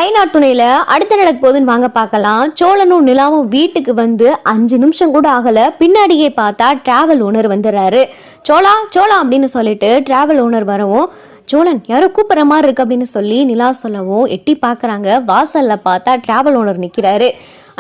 ஐநாட்டுணையில அடுத்த நடக்க போகுதுன்னு வாங்க பார்க்கலாம். சோழனும் நிலாவும் வீட்டுக்கு வந்து 5 நிமிஷம் கூட ஆகல. பின்னாடியே பார்த்தா டிராவல் ஓனர் வந்துடுறாரு. சோழா சோழா அப்படின்னு சொல்லிட்டு டிராவல் ஓனர் வரவும், சோழன் யாரோ கூப்பிட்ற மாதிரி இருக்கு அப்படின்னு சொல்லி நிலா சொல்லவும் எட்டி பார்க்குறாங்க. வாசல்ல பார்த்தா டிராவல் ஓனர் நிற்கிறாரு.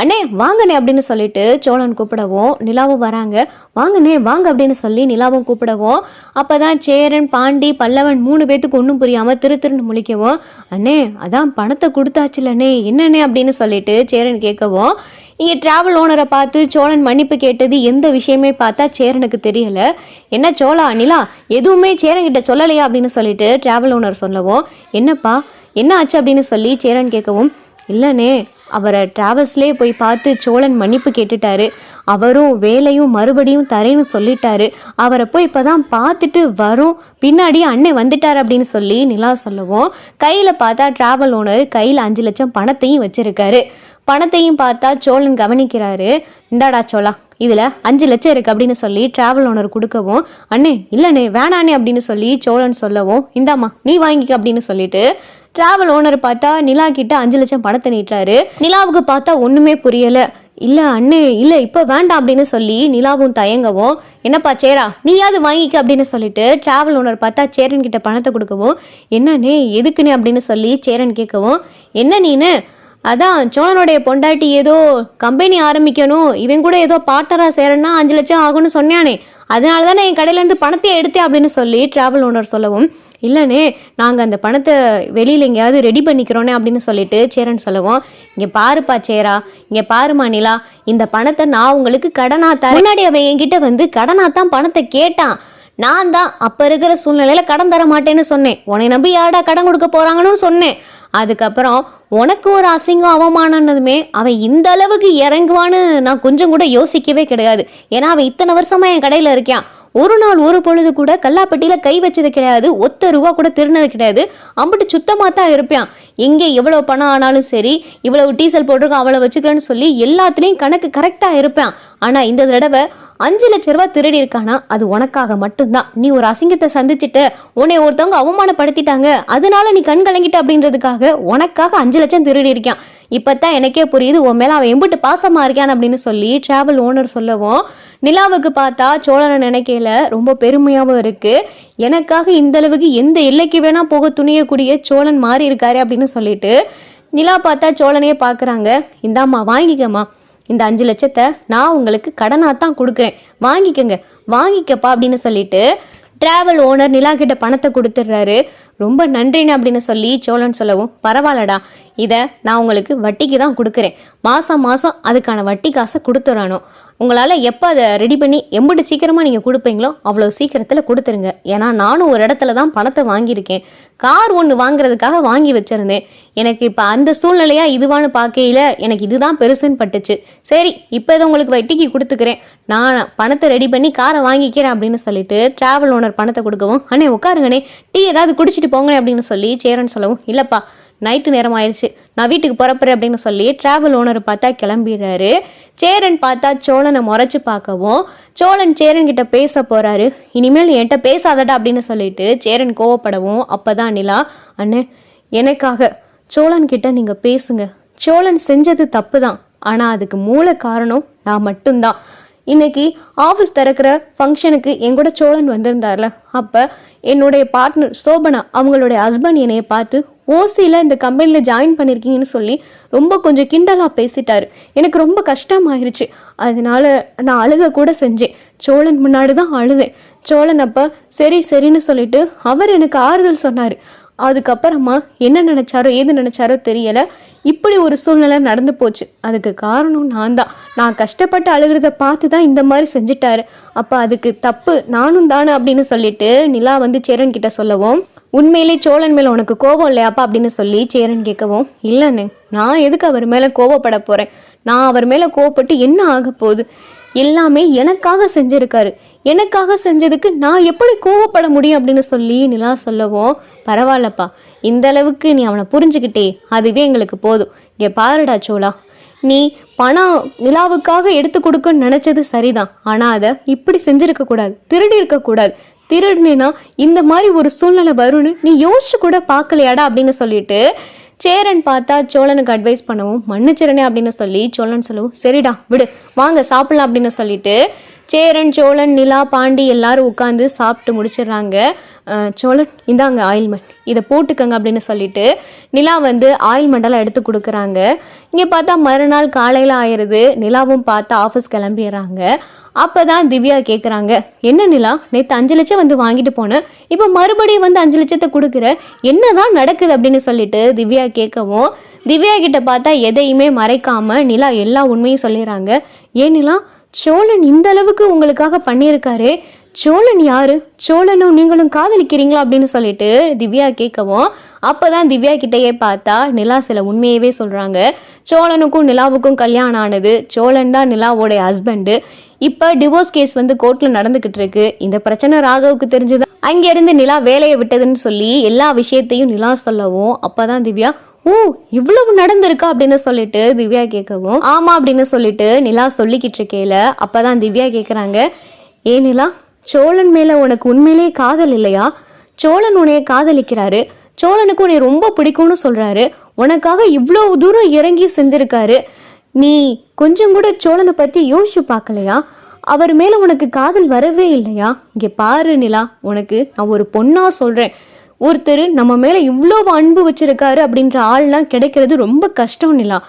அண்ணே வாங்கண்ணே அப்படின்னு சொல்லிட்டு சோழன் கூப்பிடவும் நிலாவும் வராங்க. வாங்கண்ணே வாங்க அப்படின்னு சொல்லி நிலாவும் கூப்பிடவும், அப்பதான் சேரன் பாண்டி பல்லவன் 3 பேத்துக்கு ஒன்றும் புரியாம திருன்னு முழிக்கவும், அண்ணே அதான் பணத்தை கொடுத்தாச்சுலண்ணே என்னண்ணே அப்படின்னு சொல்லிட்டு சேரன் கேட்கவும், இங்கே டிராவல் ஓனரை பார்த்து சோழன் மன்னிப்பு கேட்டது எந்த விஷயமே பார்த்தா சேரனுக்கு தெரியல. என்ன சோழா நிலா எதுவுமே சேரன்கிட்ட சொல்லலையா அப்படின்னு சொல்லிட்டு டிராவல் ஓனர் சொல்லவும், என்னப்பா என்ன ஆச்சு அப்படின்னு சொல்லி சேரன் கேட்கவும், இல்லைண்ணே அவரை டிராவல்ஸ்லேயே போய் பார்த்து சோழன் மன்னிப்பு கேட்டுட்டாரு. அவரும் வேலையும் மறுபடியும் தரேன்னு சொல்லிட்டாரு. அவரை போய் இப்போதான் பார்த்துட்டு வரும், பின்னாடியே அண்ணன் வந்துட்டார் அப்படின்னு சொல்லி நிலா சொல்லவும், கையில் பார்த்தா டிராவல் ஓனர் கையில் 5 லட்சம் பணத்தையும் வச்சிருக்காரு. பணத்தையும் பார்த்தா சோழன் கவனிக்கிறாரு. இந்தாடா சோழா இதில் 5 லட்சம் இருக்கு அப்படின்னு சொல்லி டிராவல் ஓனர் கொடுக்கவும், அண்ணே இல்லைண்ணே வேணாண்ணே அப்படின்னு சொல்லி சோழன் சொல்லவும், இந்தாம்மா நீ வாங்கிக்க அப்படின்னு சொல்லிட்டு டிராவல் ஓனர் பார்த்தா நிலா கிட்ட 5 லட்சம் பணத்தை நீட்டுறாரு. நிலாவுக்கு பார்த்தா ஒண்ணுமே புரியல. இல்ல அண்ணே இல்ல இப்ப வேண்டாம் அப்படின்னு சொல்லி நிலாவும் தயங்கவும், என்னப்பா சேரா நீயாவது வாங்கிக்க அப்படின்னு சொல்லிட்டு டிராவல் ஓனர் பார்த்தா சேரன் கிட்ட பணத்தை கொடுக்கவும், என்னண்ணே எதுக்குண்ணே அப்படின்னு சொல்லி சேரன் கேட்கவும், என்ன நீனு அதான் சோழனுடைய பொண்டாட்டி ஏதோ கம்பெனி ஆரம்பிக்கணும், இவன் கூட ஏதோ பார்ட்னரா சேரன்னா 5 லட்சம் ஆகும்னு சொன்னானே, அதனால தானே என் கடையிலேருந்து பணத்தையே எடுத்தேன் அப்படின்னு சொல்லி டிராவல் ஓனர் சொல்லவும், இல்லைண்ணே நாங்கள் அந்த பணத்தை வெளியில் எங்கேயாவது ரெடி பண்ணிக்கிறோன்னே அப்படின்னு சொல்லிட்டு சேரன் சொல்லவும், இங்கே பாருப்பா சேரா இங்கே பாருமா நிலா, இந்த பணத்தை நான் உங்களுக்கு கடனா தரேன். முன்னாடி அவன் என்கிட்ட வந்து கடனா தான் பணத்தை கேட்டான். நான் தான் அப்போ இருக்கிற சூழ்நிலையில் கடன் தர மாட்டேன்னு சொன்னேன். உன்னை நம்பி யாரடா கடன் கொடுக்க போகிறாங்கன்னு சொன்னேன். அதுக்கப்புறம் உனக்கு ஒரு அசிங்கம் அவமானதுமே அவன் இந்த அளவுக்கு இறங்குவான்னு நான் கொஞ்சம் கூட யோசிக்கவே கிடையாது. ஏன்னா அவன் இத்தனை வருஷமா என் கடையில் இருக்கான். ஒரு நாள் ஒரு பொழுது கூட கல்லாப்பட்டியில் கை வச்சது கிடையாது, ஒத்த ரூபா கூட திருநது கிடையாது. அம்பிட்டு சுத்தமாக தான் இருப்பான். எங்கே எவ்வளோ பணம் ஆனாலும் சரி, இவ்வளவு டீசல் போட்டிருக்கோம் அவ்வளோ வச்சுக்கலன்னு சொல்லி எல்லாத்துலேயும் கணக்கு கரெக்டாக இருப்பான். ஆனால் இந்த தடவை 5 லட்ச ரூபா திருடி இருக்கானா அது உனக்காக மட்டும்தான். நீ ஒரு அசிங்கத்தை சந்திச்சுட்டு உன்னை ஒருத்தவங்க அவமானப்படுத்திட்டாங்க, அதனால நீ கண் கலங்கிட்ட அப்படின்றதுக்காக உனக்காக 5 லட்சம் திருடி இருக்கான். இப்பதான் எனக்கே புரியுது உன் மேல அவன் எம்பிட்டு பாசமா இருக்கான் அப்படின்னு சொல்லி டிராவல் ஓனர் சொல்லவும், நிலாவுக்கு பார்த்தா சோழனை நினைக்கல ரொம்ப பெருமையாகவும் இருக்கு. எனக்காக இந்த அளவுக்கு எந்த எல்லைக்கு வேணா போக துணியக்கூடிய சோழன் மாறி இருக்காரு அப்படின்னு சொல்லிட்டு நிலா பார்த்தா சோழனையே பாக்குறாங்க. இந்தாம்மா வாங்கிக்கம்மா, இந்த 5 லட்சத்தை நான் உங்களுக்கு கடனாத்தான் கொடுக்குறேன், வாங்கிக்கங்க வாங்கிக்கப்பா அப்படின்னு சொல்லிட்டு டிராவல் ஓனர் நிலா கிட்ட பணத்தை கொடுத்துட்றாரு. ரொம்ப நன்றின்னு அப்படின்னு சொல்லி சோழன் சொல்லவும், பரவாயில்லடா இதை நான் உங்களுக்கு வட்டிக்கு தான் கொடுக்குறேன், மாதம் மாதம் அதுக்கான வட்டி காசை கொடுத்துடணும். உங்களால் எப்போ அதை ரெடி பண்ணி எம்பிட்டு சீக்கிரமாக நீங்கள் கொடுப்பீங்களோ அவ்வளோ சீக்கிரத்தில் கொடுத்துருங்க. ஏன்னா நானும் ஒரு இடத்துல தான் பணத்தை வாங்கியிருக்கேன். கார் ஒன்று வாங்குறதுக்காக வாங்கி வச்சுருந்தேன். எனக்கு இப்போ அந்த சூழ்நிலையாக இதுவான்னு பார்க்கையில் எனக்கு இதுதான் பெருசுன்னு பட்டுச்சு. சரி இப்போ இதை உங்களுக்கு வட்டிக்கு கொடுத்துக்கிறேன், நான் பணத்தை ரெடி பண்ணி காரை வாங்கிக்கிறேன் அப்படின்னு சொல்லிட்டு டிராவல் ஓனர் பணத்தை கொடுக்கவும், அண்ணே உட்காருங்கண்ணே டீ ஏதாவது குடிச்சிட்டு போங்கண்ணே அப்படின்னு சொல்லி சேரன் சொல்லவும், இல்லைப்பா நைட்டு நேரம் ஆயிடுச்சு நான் வீட்டுக்கு புறப்புறேன் அப்படின்னு சொல்லி டிராவல் ஓனர் பார்த்தா கிளம்பிடுறாரு. சேரன் பார்த்தா சோழனை முறைச்சு பார்க்கவும், சோழன் சேரன் கிட்ட பேச போறாரு. இனிமேல் என்கிட்ட பேசாதடா அப்படின்னு சொல்லிட்டு சேரன் கோவப்படவும், அப்பதான் நிலா, அண்ணே எனக்காக சோழன் கிட்ட நீங்க பேசுங்க. சோழன் செஞ்சது தப்பு தான், ஆனா அதுக்கு மூல காரணம் நான் மட்டும்தான். இன்னைக்கு ஆஃபீஸ் திறக்கிற ஃபங்க்ஷனுக்கு என் கூட சோழன் வந்திருந்தார்ல, அப்போ என்னுடைய பார்ட்னர் சோபனா அவங்களுடைய ஹஸ்பண்ட் என்னைய பார்த்து ஓசியில் இந்த கம்பெனியில் ஜாயின் பண்ணியிருக்கீங்கன்னு சொல்லி ரொம்ப கொஞ்சம் கிண்டலாக பேசிட்டாரு. எனக்கு ரொம்ப கஷ்டமாயிருச்சு. அதனால நான் அழுக கூட செஞ்சேன். சோழன் முன்னாடி தான் அழுதேன். சோழன் அப்போ சரி சரின்னு சொல்லிட்டு அவர் எனக்கு ஆறுதல் சொன்னார். அதுக்கப்புறமா என்ன நினைச்சாரோ ஏது நினைச்சாரோ தெரியல, இப்படி ஒரு சூழ்நிலை நடந்து போச்சு. அதுக்கு காரணம் நான் தான். நான் கஷ்டப்பட்டு அழுகிறத பார்த்து தான் இந்த மாதிரி செஞ்சுட்டாரு. அப்போ அதுக்கு தப்பு நானும் தானே அப்படின்னு சொல்லிட்டு நிலா வந்து சேரன் கிட்ட சொல்லவும், உண்மையிலே சோழன் மேல உனக்கு கோபம் இல்லையாப்பா அப்படின்னு சொல்லி சேரன் கேட்கவும், இல்லைன்னு நான் எதுக்கு அவர் மேல கோபப்பட போறேன், நான் அவர் மேல கோவப்பட்டு என்ன ஆக போகுது, எல்லாமே எனக்காக செஞ்சிருக்காரு, எனக்காக செஞ்சதுக்கு நான் எப்படி கோவப்பட முடியும் அப்படின்னு சொல்லி நிலா சொல்லவும், பரவாயில்லப்பா இந்த அளவுக்கு நீ அவனை புரிஞ்சுக்கிட்டே அதுவே எங்களுக்கு போதும். இங்கே பாருடா சோழா, நீ பணம் நிலாவுக்காக எடுத்து கொடுக்கன்னு நினைச்சது சரிதான், ஆனா அதை இப்படி செஞ்சிருக்க கூடாது, திருடி இருக்க கூடாது. திருடுனா இந்த மாதிரி ஒரு சூழ்நிலை வரும்னு நீ யோசிச்சு கூட பார்க்கலையாடா அப்படின்னு சொல்லிட்டு சேரன் பார்த்தா சோழனுக்கு அட்வைஸ் பண்ணவும் மன்னிச்சிரனே அப்படின்னு சொல்லி சோழன் சொல்லவும் சரிடா விடு வாங்க சாப்பிடலாம் அப்படின்னு சொல்லிட்டு சேரன் சோழன் நிலா பாண்டி எல்லாரும் உட்காந்து சாப்பிட்டு முடிச்சிடுறாங்க. சோழன் இந்தாங்க ஆயில்மெண்ட் இதை போட்டுக்கங்க அப்படின்னு சொல்லிட்டு நிலா வந்து ஆயில்மெண்டெல்லாம் எடுத்து கொடுக்குறாங்க. இங்கே பார்த்தா மறுநாள் காலையில் ஆயிடுது. நிலாவும் பார்த்தா ஆஃபீஸ் கிளம்பிடுறாங்க. அப்போ தான் திவ்யா கேட்குறாங்க, என்ன நிலா நேற்று 5 லட்சம் வந்து வாங்கிட்டு போனேன், இப்போ மறுபடியும் வந்து 5 லட்சத்தை கொடுக்குற, என்னதான் நடக்குது அப்படின்னு சொல்லிட்டு திவ்யா கேட்கவும் திவ்யா கிட்ட பார்த்தா எதையுமே மறைக்காம நிலா எல்லா உண்மையும் சொல்லிடுறாங்க. ஏன் நிலா சோழன் இந்த அளவுக்கு உங்களுக்காக பண்ணியிருக்காரு, சோழன் யாரு, சோழனும் நீங்களும் காதலிக்கிறீங்களா அப்படின்னு சொல்லிட்டு திவ்யா கேட்கவும் அப்போதான் திவ்யா கிட்டேயே பார்த்தா நிலா சில உண்மையவே சொல்றாங்க. சோழனுக்கும் நிலாவுக்கும் கல்யாணம் ஆனது, சோழன் தான் நிலாவோடைய ஹஸ்பண்டு. இப்போ டிவோர்ஸ் கேஸ் வந்து கோர்ட்ல நடந்துகிட்டு இருக்கு. இந்த பிரச்சனை ராகவுக்கு தெரிஞ்சுதான் அங்கிருந்து நிலா வேலையை விட்டதுன்னு சொல்லி எல்லா விஷயத்தையும் நிலா சொல்லவும் அப்பதான் திவ்யா ஓ இவ்வளவு நடந்திருக்கா அப்படின்னு சொல்லிட்டு திவ்யா கேட்கவும் ஆமா அப்படின்னு சொல்லிட்டு நிலா சொல்லிக்கிட்டு இருக்கையில அப்பதான் திவ்யா கேட்குறாங்க, ஏ நிலா சோழன் மேல உனக்கு உண்மையிலேயே காதல் இல்லையா, சோழன் உன்னைய காதலிக்கிறாரு, சோழனுக்கு உன்னை ரொம்ப பிடிக்கும்னு சொல்றாரு, உனக்காக இவ்வளவு தூரம் இறங்கி செஞ்சிருக்காரு, நீ கொஞ்சம் கூட சோழனை பத்தி யோசிச்சு பார்க்கலையா, அவர் மேல உனக்கு காதல் வரவே இல்லையா, இங்க பாரு நிலா உனக்கு நான் ஒரு பொண்ணா சொல்றேன், ஒருத்தர் நம்ம மேல இவ்வளவு அன்பு வச்சிருக்காரு அப்படின்ற ஆள்லாம் கிடைக்கிறது ரொம்ப கஷ்டம் நிலா,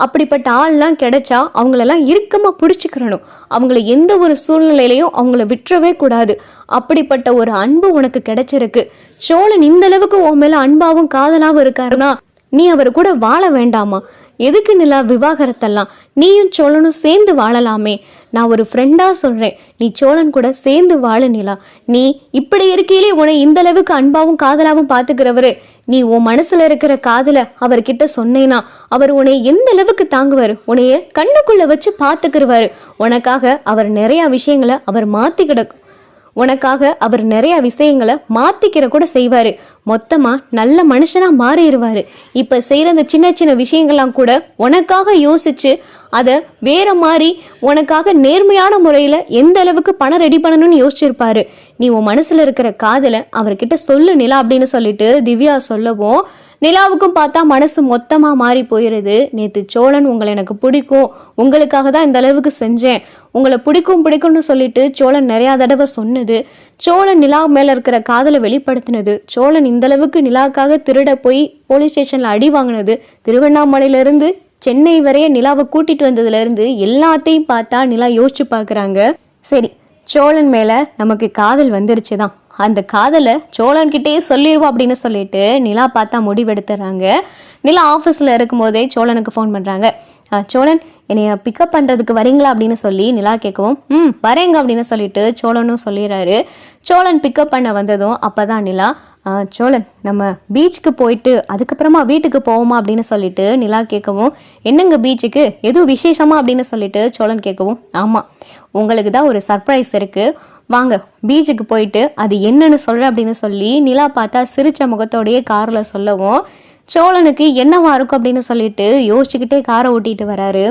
அப்படிப்பட்ட ஆள்லாம் கிடைச்சா அவங்களெல்லாம் இறுக்கமா பிடிச்சிக்கிறணும், அவங்கள எந்த ஒரு சூழ்நிலையிலையும் அவங்கள விட்டுறவே கூடாது, அப்படிப்பட்ட ஒரு அன்பு உனக்கு கிடைச்சிருக்கு, சோழன் இந்த அளவுக்கு உன் மேல அன்பாவும் காதலாவும் இருக்காருன்னா நீ அவர் கூட வாழ வேண்டாமா, எதுக்கு நிலா விவாகரத்தெல்லாம், நீயும் சோழனும் சேர்ந்து வாழலாமே, நான் ஒரு ஃப்ரெண்டா சொல்றேன், நீ சோழன் கூட சேர்ந்து வாழ நிலா, நீ இப்படி இருக்கையிலே உன்னை இந்த அளவுக்கு அன்பாவும் காதலாவும் பாத்துக்கிறவரு, நீ உன் மனசுல இருக்கிற காதல அவர்கிட்ட சொன்னேனா அவர் உன்னை எந்த அளவுக்கு தாங்குவாரு, உன்னைய கண்ணுக்குள்ள வச்சு பாத்துக்கிறவாரு, உனக்காக அவர் நிறைய விஷயங்களை அவர் மாத்திக்கிற கூட செய்வாரு, மொத்தமா நல்ல மனுஷனா மாறிடுவாரு, இப்ப செய்யற அந்த சின்ன சின்ன விஷயங்கள்லாம் கூட உனக்காக யோசிச்சு அதை வேற மாதிரி உனக்காக நேர்மையான முறையில எந்த அளவுக்கு பணம் ரெடி பண்ணணும்னு யோசிச்சிருப்பாரு, நீ உன் மனசுல இருக்கிற காதலை அவர்கிட்ட சொல்லு நிலா அப்படின்னு சொல்லிட்டு திவ்யா சொல்லவும் நிலாவுக்கும் பார்த்தா மனசு மொத்தமா மாறி போயிருது. நேத்து சோழன் உங்களை எனக்கு பிடிக்கும், உங்களுக்காக தான் இந்த அளவுக்கு செஞ்சேன், உங்களை பிடிக்கும்னு சொல்லிட்டு சோழன் நிறைய தடவை சொன்னது, சோழன் நிலா மேல இருக்கிற காதலை வெளிப்படுத்தினது, சோழன் இந்த அளவுக்கு நிலாவுக்காக திருட போய் போலீஸ் ஸ்டேஷன்ல அடி வாங்கினது, திருவண்ணாமலையில இருந்து சென்னை வரைய நிலாவை கூட்டிட்டு வந்ததுல இருந்து எல்லாத்தையும் பார்த்தா நிலா யோசிச்சு பாக்குறாங்க. சரி சோழன் மேல நமக்கு காதல் வந்துருச்சுதான், அந்த காதலை சோழன்கிட்டயே சொல்லிடுவோம் அப்படின்னு சொல்லிட்டு நிலா பார்த்தா முடிவெடுத்துறாங்க. நிலா ஆஃபீஸில் இருக்கும்போதே சோழனுக்கு ஃபோன் பண்ணுறாங்க. சோழன் என்னைய பிக்கப் பண்ணுறதுக்கு வரீங்களா அப்படின்னு சொல்லி நிலா கேட்கவும் வரேங்க அப்படின்னு சொல்லிட்டு சோழனும் சொல்லிடுறாரு. சோழன் பிக்கப் பண்ண வந்ததும் அப்போ தான் நிலா சோழன் நம்ம பீச்சுக்கு போயிட்டு அதுக்கப்புறமா வீட்டுக்கு போவோமா அப்படின்னு சொல்லிட்டு நிலா கேட்கவும் என்னங்க பீச்சுக்கு எதுவும் விசேஷமா அப்படின்னு சொல்லிட்டு சோழன் கேட்கவும் ஆமாம் உங்களுக்கு தான் ஒரு சர்ப்ரைஸ் இருக்குது, வாங்க பீச்சுக்கு போயிட்டு அது என்னன்னு சொல்ற அப்படின்னு சொல்லி நிலா பார்த்தா சிரிச்ச முகத்தோடையே கார்ல சொல்லவும் சோழனுக்கு என்னவா இருக்கும் அப்படின்னு சொல்லிட்டு யோசிச்சுக்கிட்டே காரை ஓட்டிட்டு வராரு.